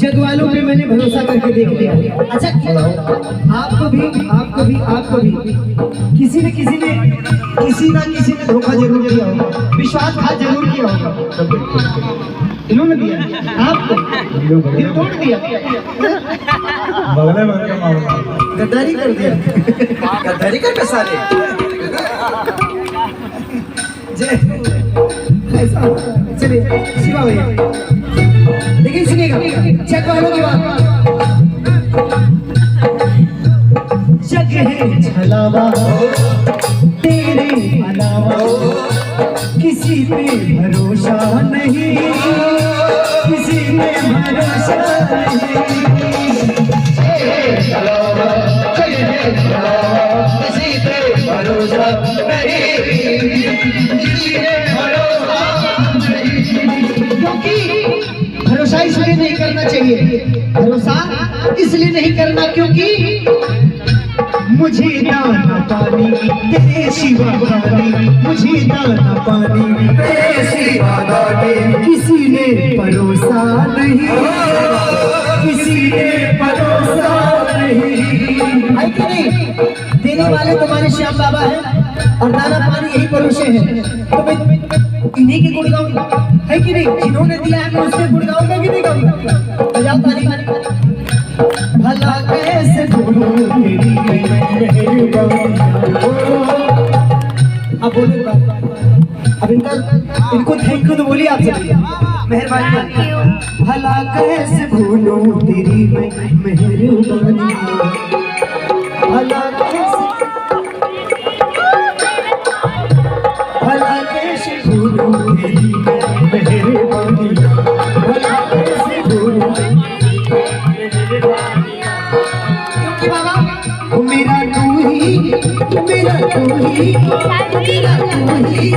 जग वालों पे मैंने भरोसा करके देख लिया। अच्छा आपको भी किसी न किसी ने धोखा जरूर दिया होगा, विश्वासघात जरूर किया होगा। इन्होंने दिया आपको, दिल तोड़ दिया, गद्दारी कर दिया, गद्दारी कर साले। चलिए शिवा भैया, लेकिन सुनिएगा जग वालों की बात। जग है छलावा तेरे अलावा, किसी पे भरोसा नहीं, किसी पे भरोसा नहीं, किसी पे भरोसा नहीं, क्योंकि भरोसा इसलिए नहीं करना चाहिए, भरोसा इसलिए नहीं करना क्योंकि मुझे दाना पानी तेरे सिवा गाली, मुझे दाना पानी तेरे सिवा गाली, किसी ने भरोसा नहीं, किसी ने भरोसा नहीं। है कि नहीं? देने वाले तुम्हारे श्याम बाबा हैं और दाना पानी यही परोसे हैं, तो मैं इन्हीं के गुण गाऊंगा, है कि नहीं? जिन्होंने दिया है मैं उसके गुण गाऊंगा कि नहीं गाऊंगा? बजाओ ताली। भला कैसे भूलूं तेरी मेहरबानी। अब बोलो, अब इनको थैंक यू तो बोलिए आप सब, मेहरबानी। भला कैसे भूलूं तेरी मेहरबानी, भला कैसे भूलूं तेरी मेहरबानी, भला कैसे भूलूं। क्योंकि बाबा मेरा तू ही, मेरा तू ही, मेरा तू ही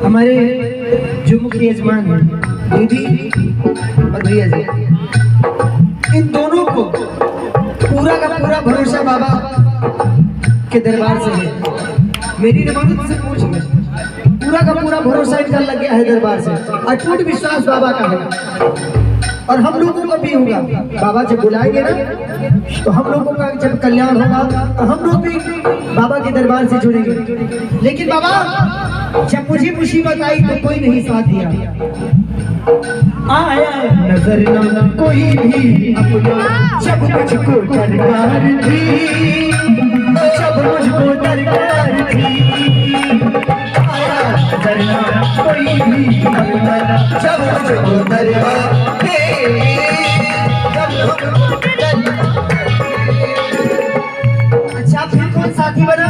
हमारे जो मुख्य यजमान हैं दीदी और भैया जी, इन दोनों को पूरा का पूरा भरोसा बाबा के दरबार से है। मेरी जमानत से पूछ ले, पूरा का पूरा भरोसा इनका लग गया है दरबार से, अटूट विश्वास बाबा का है। और हम लोगों का भी होगा, बाबा जब बुलाएंगे ना तो हम लोगों का जब कल्याण होगा तो हम लोग भी बाबा के दरबार से जुड़ेंगे। लेकिन बाबा जब मुझे मुसीबत आई तो कोई नहीं साथ दिया, आया नजर न कोई भी अपना, जब मुझको दरकार थी, जब मुझको दरकार थी, आया नजर न कोई भी अपना, जब मुझको दरकार थी। अच्छा फिर कौन साथी बना?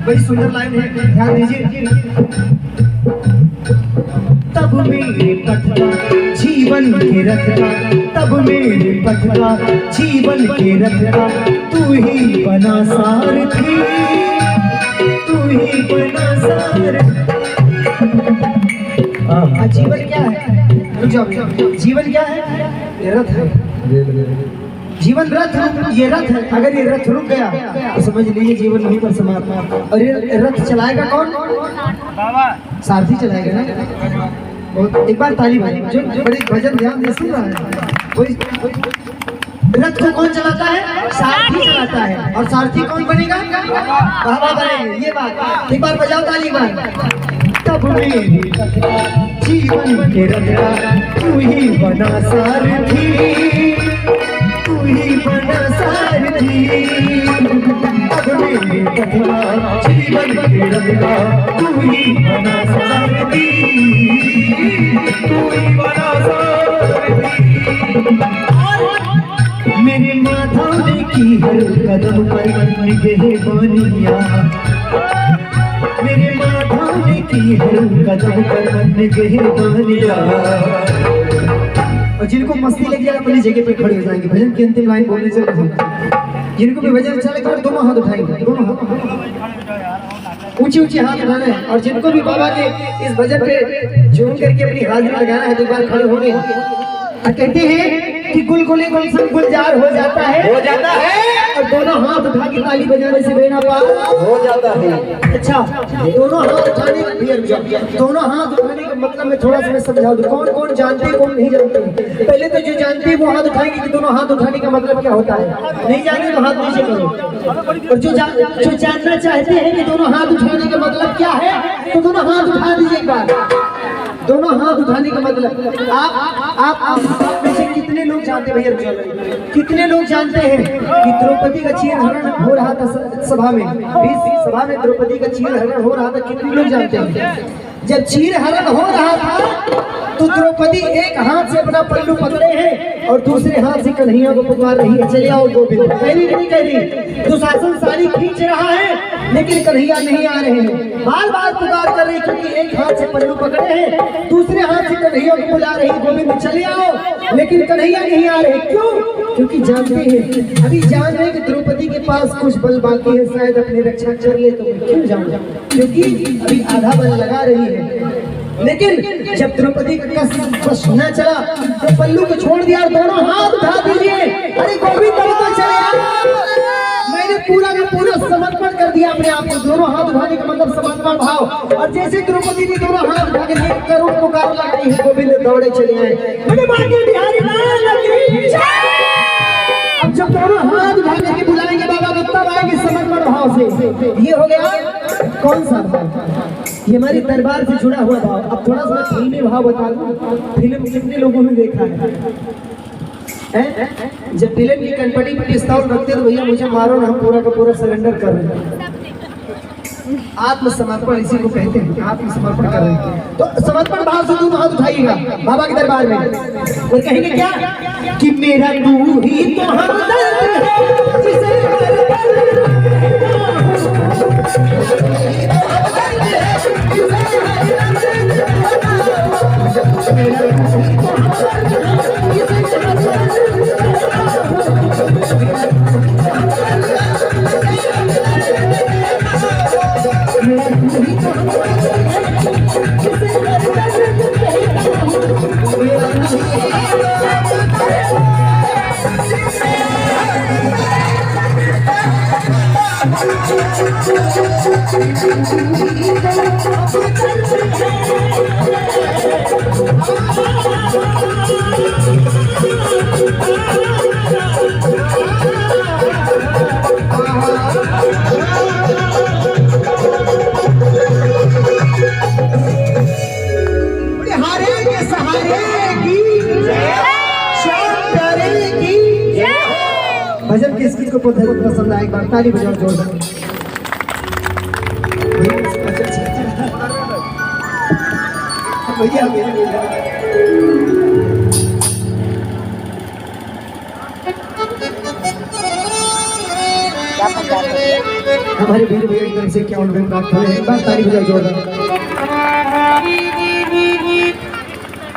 बड़ी सुंदर लाइन है, ध्यान दीजिए। तब मेरे पथका जीवन के रखता, तब मेरे पथका जीवन के रखता, तू ही बना सारथी, तू ही बना सारथी। जीवन क्या है? जीवन क्या है? ये रथ है, जीवन रथ है, ये रथ है। अगर ये रथ रुक गया तो समझ लीजिए जीवन वहीं पर समाप्त। और ये रथ चलाएगा कौन? सारथी चलाएगा ना। एक बार ताली भाई, जो बड़े भजन ध्यान दे सुन रहा है, वही रथ को कौन चलाता है? सारथी चलाता है। और सारथी कौन बनेगा? बाबा बनेंगे। ये बात एक बार बजाओ ताली बार। तब मेरी जीवन के रखता, तू ही बना सारथी, तू ही बना की हर कदम पर निगहबानियां, मेरे माधाने की हर कदम पर निगहबानियां। और जिनको मस्ती लगी अपनी जगह पे खड़े हो जाएंगे, भजन की अंतिम लाइन बोलने से जिनको भी भजन अच्छा लगता है दोनों हाथ उठाएंगे, दोनों हाथ ऊंची ऊंची हाथ उठाना है। और जिनको भी बाबा के इस भजन पे झूम करके अपनी हाजिरी लगाना है तो एक बार खड़े होंगे। और कहते हैं कि गुलगुले गुलशन गुलजार हो जाता है, और दोनों हाथ उठा के ताली बजाने से बेना पार हो जाता है। अच्छा, दोनों हाथ उठाने का दोनों हाथ उठाने का मतलब मैं थोड़ा सा मैं समझा दूं। कौन कौन जानते हैं, कौन नहीं जानते? पहले तो जो जानते हैं वो हाथ उठाएंगे कि दोनों हाथ उठाने का मतलब क्या होता है। नहीं जानते तो हाथ नीचे करो। और जो जानना चाहते हैं कि दोनों हाथ उठाने का मतलब क्या है तो दोनों हाथ उठा दीजिए एक बार। दोनों हाथ उठाने का मतलब आप में से कितने लोग जानते हैं भैया, कितने लोग जानते हैं कि द्रौपदी का चीरहरण हो रहा था सभा में, सभा में द्रौपदी का चीरहरण हो रहा था। कितने लोग जानते हैं जब चीरहरण हो रहा था तो द्रौपदी एक हाथ से अपना पल्लू पकड़े हैं और दूसरे हाथ से कन्हैया को पुकार रही है, चले आओ गोविंद। पहली नहीं कह रही, दुशासन साड़ी खींच रहा है लेकिन कन्हैया नहीं आ रहे हैं। बार बार पुकार कर रही क्योंकि एक हाथ से पल्लू पकड़े हैं, दूसरे हाथ से कन्हैया को बुला रही, गोविंद चले आओ, लेकिन कन्हैया नहीं आ रहे। क्यों? क्योंकि जानते हैं, अभी जान रहे कि द्रौपदी के पास कुछ बल बाकी है, शायद अपनी रक्षा कर ले तो क्यों जाऊं, क्योंकि अभी आधा बल लगा रही है। लेकिन जब द्रौपदी का बस न चला तो पल्लू को छोड़ दिया और दोनों हाथ उठा दीजिए। अरे गोविंद तो चले आओ, मैंने पूरा का पूरा समर्पण कर दिया अपने आप को। दोनों हाथ उठाने का मतलब समर्पण भाव। और जैसे द्रौपदी ने दोनों हाथ उठा के करोड़ पुकार लगाई है, गोविंद दौड़े चले आए। अब जब दोनों हाथ उठा के बुलाएंगे बाबा को तब आएंगे समर्पण भाव से। ये हो गया कौन सा भाव? ये हमारी दरबार से जुड़ा हुआ भाव। अब थोड़ा सा फिल्मी भाव बता दूं। फिल्म कितने लोगों ने देखा है? जब फिल्म की कनपटी पे पिस्तौल रखते तो भैया मुझे मारो ना, हम पूरा का पूरा सरेंडर कर रहे हैं। आत्मसमर्पण इसी को कहते हैं, आत्मसमर्पण कर रहे हैं। तो समर्पण भाव से तुम हाथ उठाइएगा बाबा के दरबार में और कहेंगे क्या कि मेरा तू ही तो हमदर्द है जिसे भजन किस किस को पसंद आए? एक बार ताली बजाओ जोरदार। भैया हमारे वीर भैया की तरफ से क्या उन्होंने बात करे, एक बार ताली बजाओ जोरदार।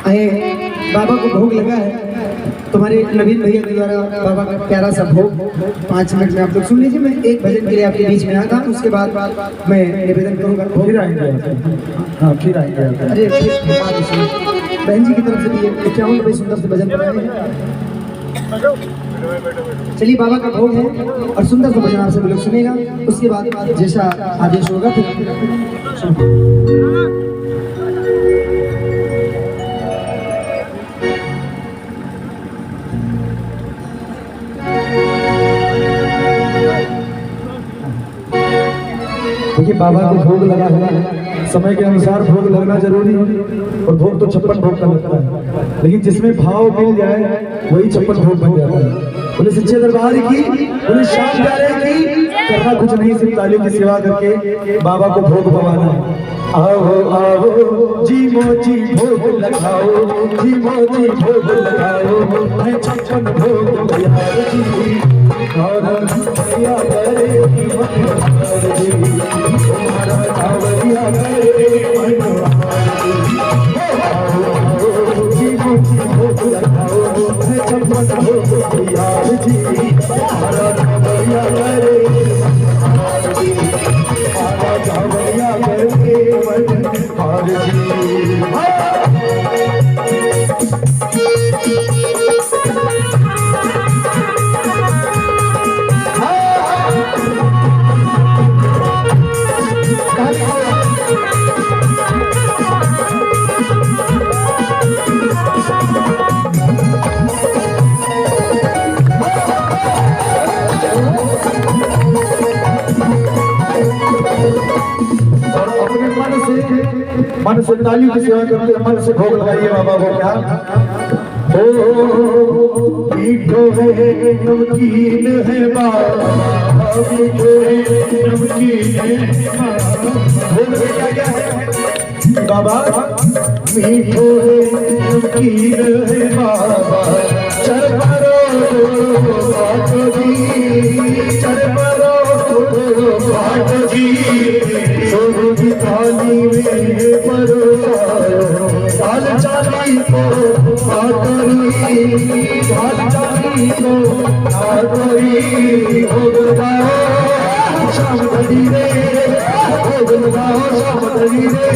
आए बाबा को भोग लगा है, तुम्हारे नवीन भैया के द्वारा बाबा का प्यारा सा भोग 5 मिनट में आप लोग सुन लीजिए। मैं एक भजन के लिए आपके बीच में आता हूँ, उसके बाद मैं निवेदन करूँगा। फिर आएंगे, हाँ फिर आएंगे। अरे बहन जी की तरफ से भी 51 रुपये सुंदर से भजन बनाए हैं। चलिए बाबा का भोग है और सुंदर सा भजन आप सभी लोग सुनेगा, उसके बाद जैसा आदेश होगा फिर देखिए बाबा को भोग लगा है, समय के अनुसार भोग लगना जरूरी है और भोग तो 56 भोग का लगता है, लेकिन जिसमें भाव मिल जाए वही 56 भोग बन जाता है। बोले सच्चे दरबार की, बोले शाम प्यारे की, करना कुछ नहीं सिर्फ तालियों की सेवा करके बाबा को भोग पवाना। आओ आओ जी मोची भोग लगाओ, जी मोची भोग लगाओ, मैं 56 भोग बिहार की और छप्पन भोग यार जी हमारा धावरिया करे हार जी हमारा धावरिया करके मन हार जी मन से तालियों की सेवा करते मन से भोग लगाइए बाबा को क्या ओ मीठो है नमकीन है बाबा मीठो है नमकीन है बाबा मीठो है नमकीन है बाबा चरमरो बाटो जी चरमरो बाटो जी सोनू की थाली में दाल चाली को आटरी दाल चाली को आटरी भोग लगाओ शाम घड़ी रे भोग लगाओ शाम घड़ी रे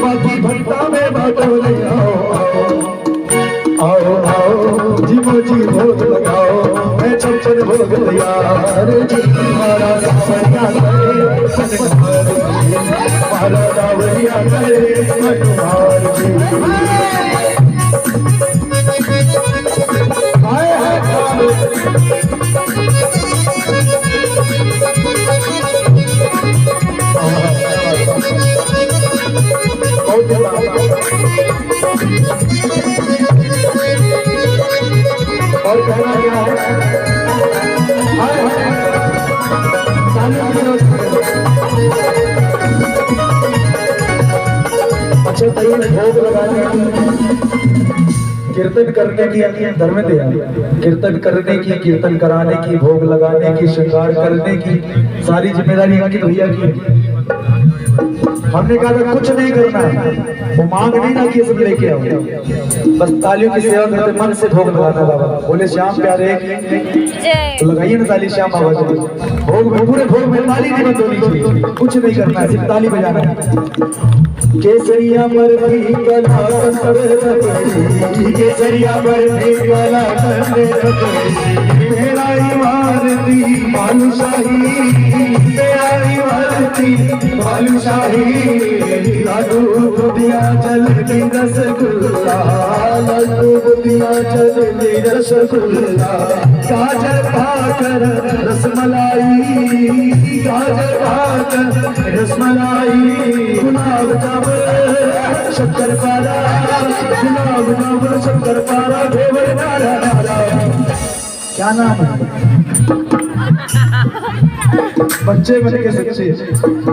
बाकी भट्टा में बाटो ले आओ आओ जीवो जी भोग लगाओ मैं छप्पन भोग तैयार जी हमारा धावरिया करे हमारा धावरिया करे मनोहार जी और कहना क्या अच्छा भोग लगाने कीर्तन करने की धर्म दिया कीर्तन करने की कीर्तन कराने की भोग लगाने की श्रृंगार करने की सारी जिम्मेदारी अंकित भैया की हमने कहा था कुछ नहीं करना है वो मांग नहीं ना कि सब लेके आओ बस तालियों की सेवा करते मन से भोग लगाना बाबा बोले श्याम प्यारे तो लगाइए ना ताली श्याम बाबा के भोग में पूरे भोग में ताली नहीं बंद होनी चाहिए कुछ नहीं करना है सिर्फ ताली बजाना है केसरिया बर्फी कला केसरिया बर्फी कला मेरा इमारती बालूशाही मेरा इमारती बालूशाही लाडू बुदिया जलेबी रसगुल्ला लाडू बुदिया जलेबी रसगुल्ला गाजर पाकर रसमलाई गाजर पाकर रसमलाई गुलाब जामुन शक्कर पारा गुलाब जामुन शक्कर पारा घेवर नारा नारा क्या नाम है बच्चे बन के सच्चे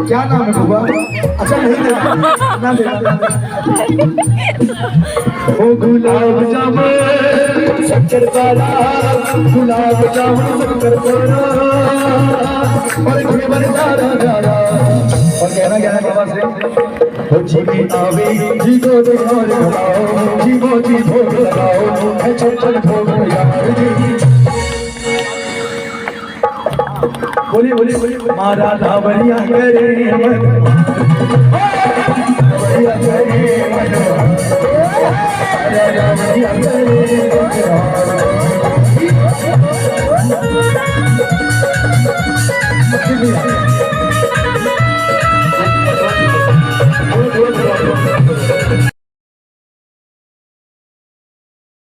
क्या नाम है बाबा अच्छा नहीं देना ना देना ओ गुलाब जामुन शक्कर पारा गुलाब जामुन शक्कर पारा और घेवर नारा नारा और कहना क्या है बाबा से जी में आवे जी को और लगाओ जी वो जी भोग लगाओ है छप्पन भोग यार जी बोलिए बोलिए बोलिए मारा धावरिया करे धावरिया करे धावरिया करे